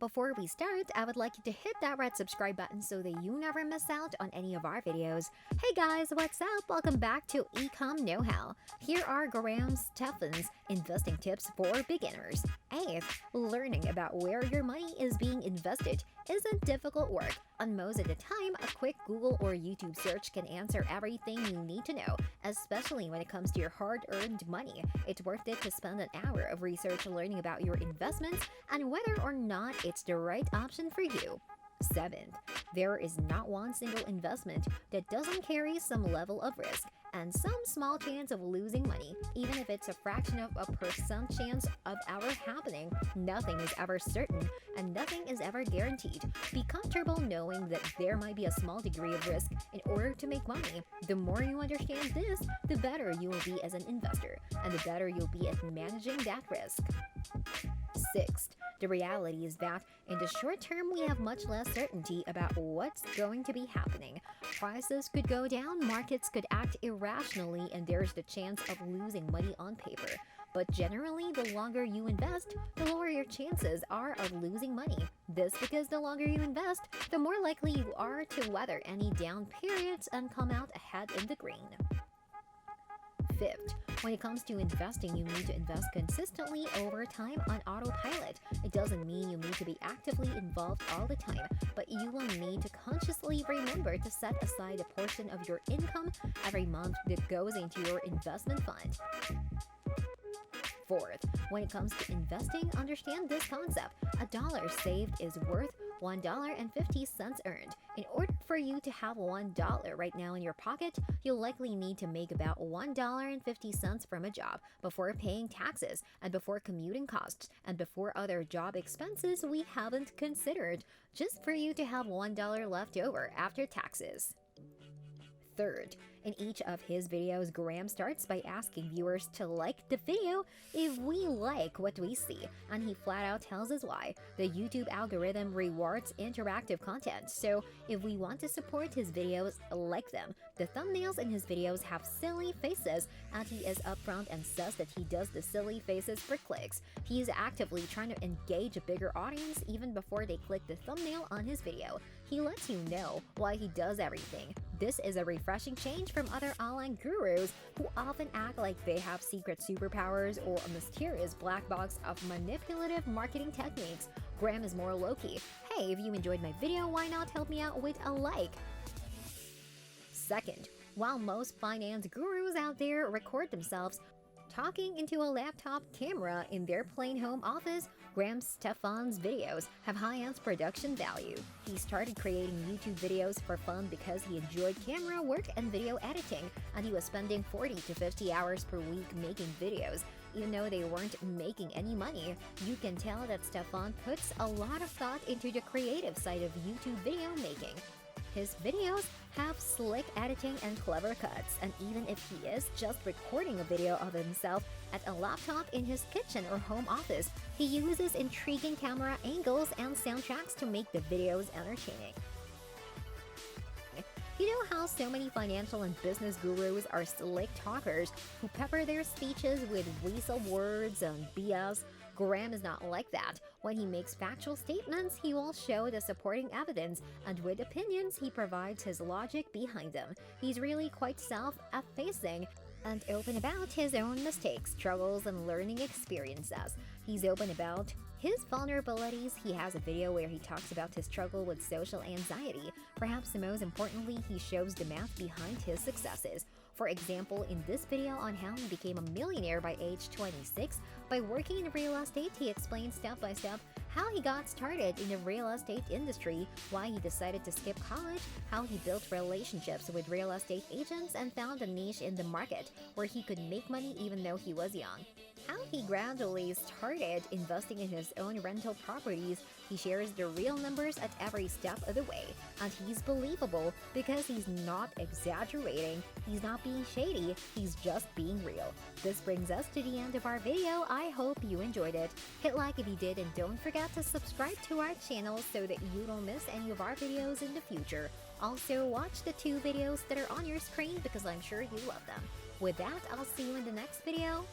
before we start, I would like you to hit that red subscribe button so that you never miss out on any of our videos. Hey guys, what's up? Welcome back to Ecom Know-How. Here are Graham Stephan's investing tips for beginners. 8th, learning about where your money is being invested isn't difficult work, and most of the time, a quick Google or YouTube search can answer everything you need to know, especially when it comes to your hard-earned money. It's worth it to spend an hour of research learning about your investments and whether or not it's the right option for you. 7th, there is not one single investment that doesn't carry some level of risk and some small chance of losing money. Even if it's a fraction of a percent chance of ever happening, nothing is ever certain and nothing is ever guaranteed. Be comfortable knowing that there might be a small degree of risk in order to make money. The more you understand this, the better you will be as an investor, and the better you'll be at managing that risk. 6th, the reality is that in the short term, we have much less certainty about what's going to be happening. Prices could go down, markets could act irrationally, and there's the chance of losing money on paper. But generally, the longer you invest, the lower your chances are of losing money. This because the longer you invest, the more likely you are to weather any down periods and come out ahead in the green. 5th, when it comes to investing, you need to invest consistently over time on autopilot. It doesn't mean you need to be actively involved all the time, but you will need to consciously remember to set aside a portion of your income every month that goes into your investment fund. 4th, when it comes to investing, understand this concept. A dollar saved is worth $1.50 earned. In order for you to have $1 right now in your pocket, you'll likely need to make about $1.50 from a job before paying taxes and before commuting costs and before other job expenses we haven't considered, just for you to have $1 left over after taxes. 3rd, in each of his videos, Graham starts by asking viewers to like the video if we like what we see, and he flat out tells us why. The YouTube algorithm rewards interactive content, so if we want to support his videos, like them. The thumbnails in his videos have silly faces, and he is upfront and says that he does the silly faces for clicks. He is actively trying to engage a bigger audience even before they click the thumbnail on his video. He lets you know why he does everything. This is a refreshing change from other online gurus who often act like they have secret superpowers or a mysterious black box of manipulative marketing techniques. Graham is more low-key. Hey, if you enjoyed my video, why not help me out with a like? 2nd, while most finance gurus out there record themselves talking into a laptop camera in their plain home office, Graham Stephan's videos have high-end production value. He started creating YouTube videos for fun because he enjoyed camera work and video editing, and he was spending 40 to 50 hours per week making videos. Even though they weren't making any money, you can tell that Stephan puts a lot of thought into the creative side of YouTube video making. His videos have slick editing and clever cuts, and even if he is just recording a video of himself at a laptop in his kitchen or home office, he uses intriguing camera angles and soundtracks to make the videos entertaining. You know how so many financial and business gurus are slick talkers who pepper their speeches with weasel words and BS? Graham is not like that. When he makes factual statements, he will show the supporting evidence, and with opinions, he provides his logic behind them. He's really quite self-effacing and open about his own mistakes, struggles, and learning experiences. He's open about his vulnerabilities. He has a video where he talks about his struggle with social anxiety. Perhaps the most importantly, he shows the math behind his successes. For example, in this video on how he became a millionaire by age 26, by working in real estate, he explains step by step how he got started in the real estate industry, why he decided to skip college, how he built relationships with real estate agents and found a niche in the market where he could make money even though he was young. How he gradually started investing in his own rental properties. He shares the real numbers at every step of the way, and he's believable because he's not exaggerating, he's not being shady, he's just being real. This brings us to the end of our video. I hope you enjoyed it. Hit like if you did, and don't forget to subscribe to our channel so that you don't miss any of our videos in the future. Also, watch the 2 videos that are on your screen because I'm sure you love them. With that, I'll see you in the next video.